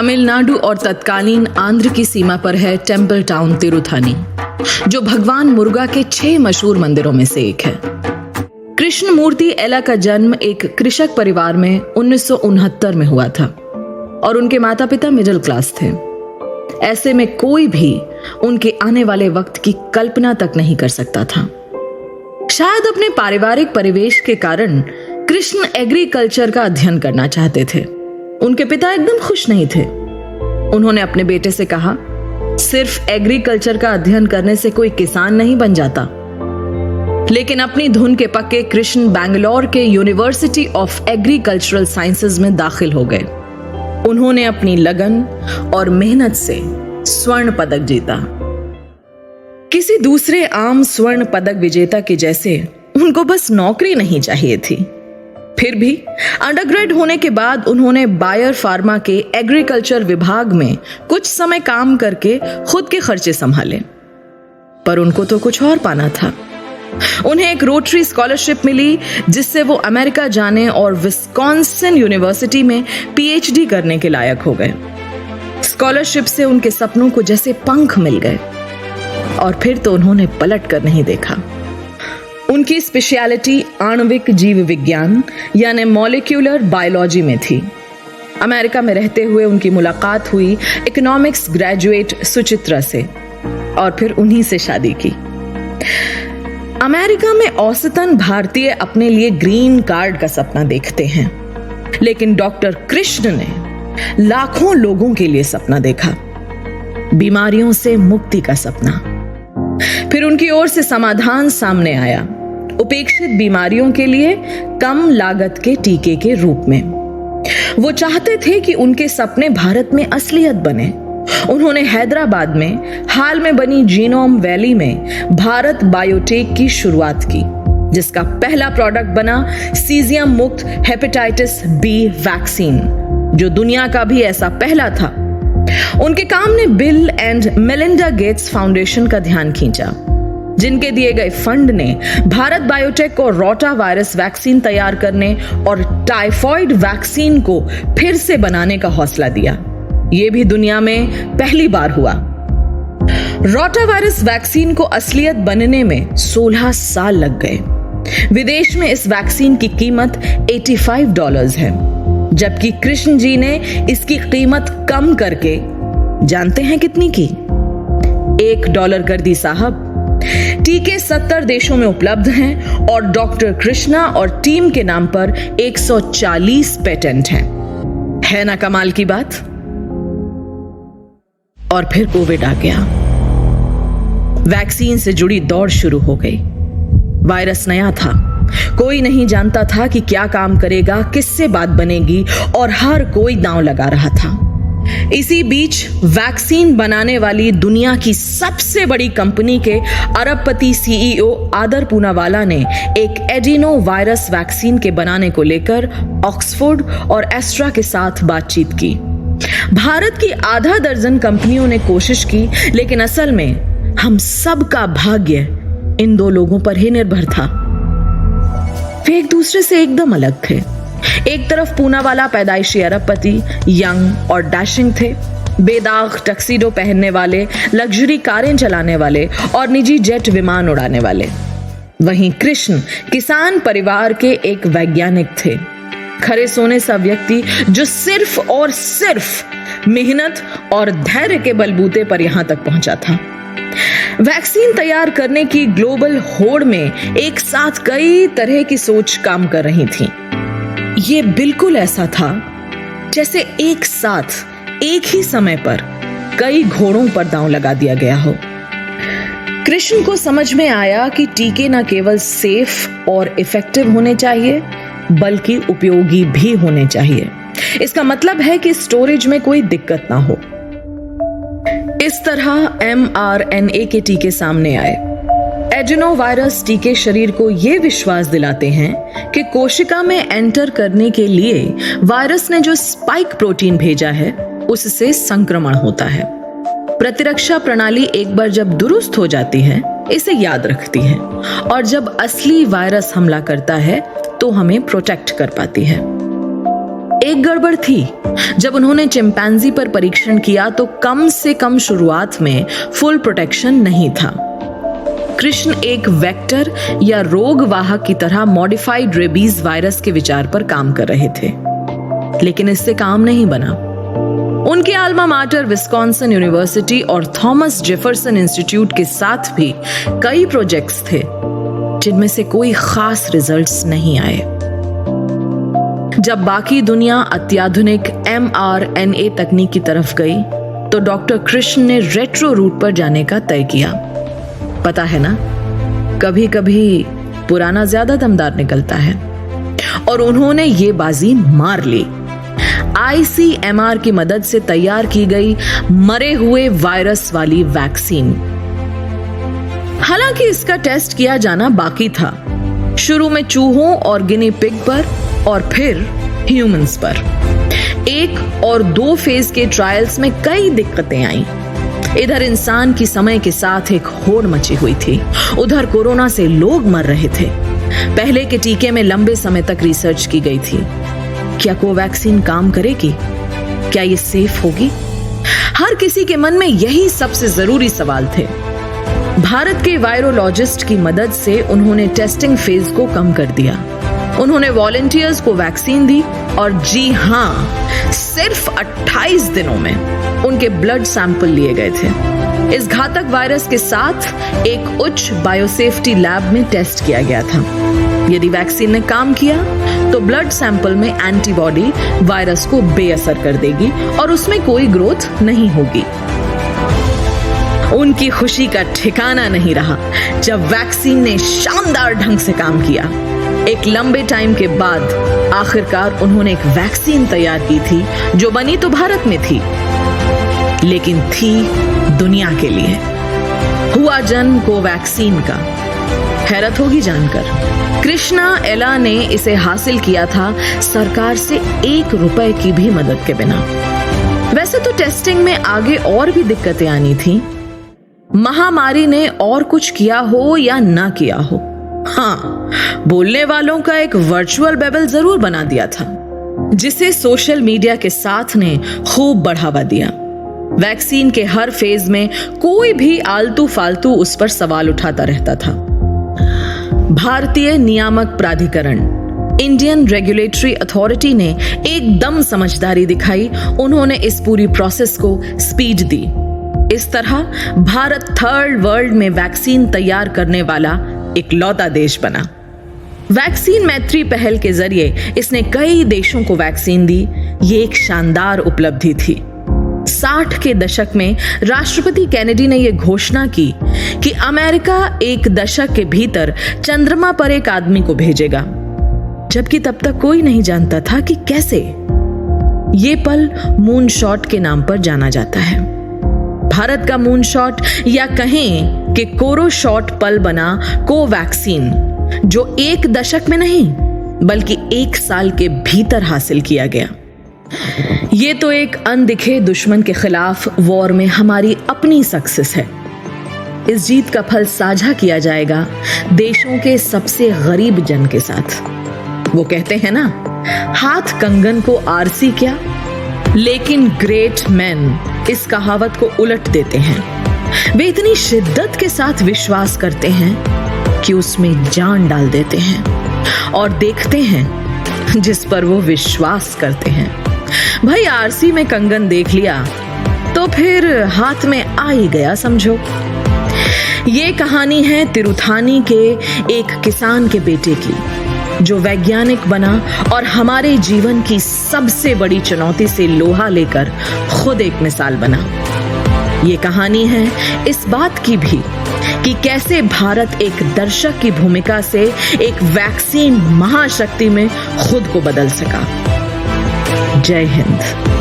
तमिलनाडु और तत्कालीन आंध्र की सीमा पर है टेम्पल टाउन तिरुथानी, जो भगवान मुर्गा के 6 मशहूर मंदिरों में से एक है। कृष्ण मूर्ति एला का जन्म एक कृषक परिवार में 1969 में हुआ था और उनके माता पिता मिडिल क्लास थे। ऐसे में कोई भी उनके आने वाले वक्त की कल्पना तक नहीं कर सकता था। शायद अपने पारिवारिक परिवेश के कारण कृष्ण एग्रीकल्चर का अध्ययन करना चाहते थे। उनके पिता एकदम खुश नहीं थे। उन्होंने अपने बेटे से कहा, सिर्फ एग्रीकल्चर का अध्ययन करने से कोई किसान नहीं बन जाता। लेकिन अपनी धुन के पक्के कृष्ण बैंगलोर के यूनिवर्सिटी ऑफ एग्रीकल्चरल साइंसेज में दाखिल हो गए। उन्होंने अपनी लगन और मेहनत से स्वर्ण पदक जीता। किसी दूसरे आम स्वर्ण पदक विजेता के जैसे उनको बस नौकरी नहीं चाहिए थी। फिर भी अंडरग्रेड होने के बाद उन्होंने बायर फार्मा के एग्रीकल्चर विभाग में कुछ समय काम करके खुद के खर्चे संभाले। पर उनको तो कुछ और पाना था। उन्हें एक रोटरी स्कॉलरशिप मिली, जिससे वो अमेरिका जाने और विस्कॉन्सिन यूनिवर्सिटी में पीएचडी करने के लायक हो गए। स्कॉलरशिप से उनके सपनों को जैसे पंख मिल गए और फिर तो उन्होंने पलट कर नहीं देखा। उनकी स्पेशलिटी आणविक जीव विज्ञान यानी मॉलिक्यूलर बायोलॉजी में थी। अमेरिका में रहते हुए उनकी मुलाकात हुई इकोनॉमिक्स ग्रेजुएट सुचित्रा से और फिर उन्हीं से शादी की। अमेरिका में औसतन भारतीय अपने लिए ग्रीन कार्ड का सपना देखते हैं, लेकिन डॉक्टर कृष्ण ने लाखों लोगों के लिए सपना देखा, बीमारियों से मुक्ति का सपना। फिर उनकी ओर से समाधान सामने आया, उपेक्षित बीमारियों के लिए कम लागत के टीके के रूप में। वो चाहते थे कि उनके सपने भारत में असलियत बने। उन्होंने हैदराबाद में हाल में बनी जीनोम वैली में भारत बायोटेक की शुरुआत की, जिसका पहला प्रोडक्ट बना सीजियम मुक्त हेपेटाइटिस बी वैक्सीन, जो दुनिया का भी ऐसा पहला था। उनके काम ने bill and Melinda Gates foundation का ध्यान खींचा, जिनके दिए गए फंड ने भारत बायोटेक को रोटा वायरस वैक्सीन तैयार करने और टाइफॉइड वैक्सीन को फिर से बनाने का हौसला दिया। यह भी दुनिया में पहली बार हुआ। रोटा वायरस वैक्सीन को असलियत बनने में 16 साल लग गए। विदेश में इस वैक्सीन की कीमत $85 है, जबकि कृष्ण जी ने इसकी कीमत कम करके जानते हैं कितनी की? $1 कर दी साहब। टीके 70 देशों में उपलब्ध हैं और डॉक्टर कृष्णा और टीम के नाम पर 140 पेटेंट हैं। है ना कमाल की बात? और फिर कोविड आ गया। वैक्सीन से जुड़ी दौड़ शुरू हो गई। वायरस नया था, कोई नहीं जानता था कि क्या काम करेगा, किससे बात बनेगी, और हर कोई दांव लगा रहा था। इसी बीच वैक्सीन बनाने वाली दुनिया की सबसे बड़ी कंपनी के अरबपति सीईओ आदर पूनावाला ने एक एडिनो वायरस वैक्सीन के बनाने को लेकर ऑक्सफोर्ड और एस्ट्रा के साथ बातचीत की। भारत की आधा दर्जन कंपनियों ने कोशिश की, लेकिन असल में हम सबका भाग्य इन 2 लोगों पर ही निर्भर था। वे एक दूसरे से एकदम अलग थे। एक तरफ पूनावाला पैदाइशी अरबपति, यंग और डैशिंग थे, बेदाग टक्सीडो पहनने वाले, लग्जरी कारें चलाने वाले और निजी जेट विमान उड़ाने वाले। वहीं कृष्ण किसान परिवार के एक वैज्ञानिक थे, खरे सोने सा व्यक्ति जो सिर्फ और सिर्फ मेहनत और धैर्य के बलबूते पर यहां तक पहुंचा था। वैक्सीन तैयार करने की ग्लोबल होड़ में एक साथ कई तरह की सोच काम कर रही थी। ये बिल्कुल ऐसा था जैसे एक साथ एक ही समय पर कई घोड़ों पर दांव लगा दिया गया हो। कृष्ण को समझ में आया कि टीके न केवल सेफ और इफेक्टिव होने चाहिए, बल्कि उपयोगी भी होने चाहिए। इसका मतलब है कि स्टोरेज में कोई दिक्कत ना हो। इस तरह mRNA के टीके सामने आए। एडिनो वायरस टीके शरीर को यह विश्वास दिलाते हैं कि कोशिका में एंटर करने के लिए वायरस ने जो स्पाइक प्रोटीन भेजा है उससे संक्रमण होता है। प्रतिरक्षा प्रणाली एक बार जब दुरुस्त हो जाती है, इसे याद रखती है, और जब असली वायरस हमला करता है तो हमें प्रोटेक्ट कर पाती है। एक गड़बड़ थी। जब उन्होंने चिंपैंजी पर परीक्षण किया तो कम से कम शुरुआत में फुल प्रोटेक्शन नहीं था। कृष्ण एक वेक्टर या रोग वाहक की तरह मॉडिफाइड रेबीज वायरस के विचार पर काम कर रहे थे, लेकिन इससे काम नहीं बना। उनके अल्मा माटर विस्कॉन्सिन यूनिवर्सिटी और थॉमस जेफरसन इंस्टीट्यूट के साथ भी कई प्रोजेक्ट्स थे, जिनमें से कोई खास रिजल्ट्स नहीं आए। जब बाकी दुनिया अत्याधुनिक mRNA तकनीक की तरफ गई, तो डॉक्टर कृष्ण ने रेट्रो रूट पर जाने का तय किया। पता है ना, कभी कभी पुराना ज्यादा दमदार निकलता है, और उन्होंने ये बाजी मार ली। ICMR की मदद से तैयार की गई मरे हुए वायरस वाली वैक्सीन। हालांकि इसका टेस्ट किया जाना बाकी था, शुरू में चूहों और गिनी पिग पर और फिर ह्यूमंस पर। 1 और 2 फेज के ट्रायल्स में कई दिक्कतें आईं। इधर इंसान की समय के साथ एक होड़ मची हुई थी, उधर कोरोना से लोग मर रहे थे। पहले के टीके में लंबे समय तक रिसर्च की गई थी। क्या कोवैक्सीन काम करेगी? क्या ये सेफ होगी? हर किसी के मन में यही सबसे जरूरी सवाल थे। भारत के वायरोलॉजिस्ट की मदद से उन्होंने टेस्टिंग फेज को कम कर दिया। उन्होंने वॉलंटियर्स को वैक्सीन दी, और जी हां, सिर्फ 28 दिनों में उनके ब्लड सैंपल लिए गए थे। इस घातक वायरस के साथ एक उच्च बायोसेफ्टी लैब में टेस्ट किया गया था। यदि वैक्सीन ने काम किया तो ब्लड सैंपल में एंटीबॉडी वायरस को बेअसर कर देगी और उसमें कोई ग्रोथ नहीं होगी। उनकी खुशी का ठिकाना नहीं रहा जब वैक्सीन ने शानदार ढंग से काम किया। एक लंबे टाइम के बाद आखिरकार उन्होंने एक वैक्सीन तैयार की थी, जो बनी तो भारत में थी, लेकिन थी दुनिया के लिए। हुआ जन्म कोवैक्सीन का। हैरत होगी जानकर, कृष्णा एला ने इसे हासिल किया था सरकार से 1 रुपए की भी मदद के बिना। वैसे तो टेस्टिंग में आगे और भी दिक्कतें आनी थी। महामारी ने और कुछ किया हो या ना किया हो, हाँ, बोलने वालों का एक वर्चुअल बेबल जरूर बना दिया था, जिसे सोशल मीडिया के साथ ने खूब बढ़ावा दिया। वैक्सीन के हर फेज में कोई भी आलतू फालतू उस पर सवाल उठाता रहता था। भारतीय नियामक प्राधिकरण, इंडियन रेगुलेटरी अथॉरिटी ने एकदम समझदारी दिखाई। उन्होंने इस पूरी प्रोसेस को स्पीड दी। इस तरह भारत 3rd वर्ल्ड में वैक्सीन तैयार करने वाला इकलौता देश बना। वैक्सीन मैत्री पहल के जरिए इसने कई देशों को वैक्सीन दी। ये एक शानदार उपलब्धि थी। 60 के दशक में राष्ट्रपति केनेडी ने यह घोषणा की कि अमेरिका 1 दशक के भीतर चंद्रमा पर एक आदमी को भेजेगा, जबकि तब तक कोई नहीं जानता था कि कैसे। ये पल मून शॉट के नाम पर जाना जाता है। भारत का मून शॉट, या कहें कि कोरो शॉट पल बना कोवैक्सीन, जो 1 दशक में नहीं बल्कि 1 साल के भीतर हासिल किया गया। ये तो एक अनदिखे दुश्मन के खिलाफ वॉर में हमारी अपनी सक्सेस है। इस जीत का फल साझा किया जाएगा देशों के सबसे गरीब जन के साथ। वो कहते हैं ना, हाथ कंगन को आरसी क्या, लेकिन ग्रेट मैन इस कहावत को उलट देते हैं। वे इतनी शिद्दत के साथ विश्वास करते हैं कि उसमें जान डाल देते हैं और देखते हैं जिस पर वो विश्वास करते हैं। भाई, आरसी में कंगन देख लिया तो फिर हाथ में आ ही गया समझो। ये कहानी है तिरुथानी के एक किसान के बेटे की, जो वैज्ञानिक बना और हमारे जीवन की सबसे बड़ी चुनौती से लोहा लेकर खुद एक मिसाल बना। ये कहानी है इस बात की भी कि कैसे भारत एक दर्शक की भूमिका से एक वैक्सीन महाशक्ति में खुद को बदल सका। जय हिंद।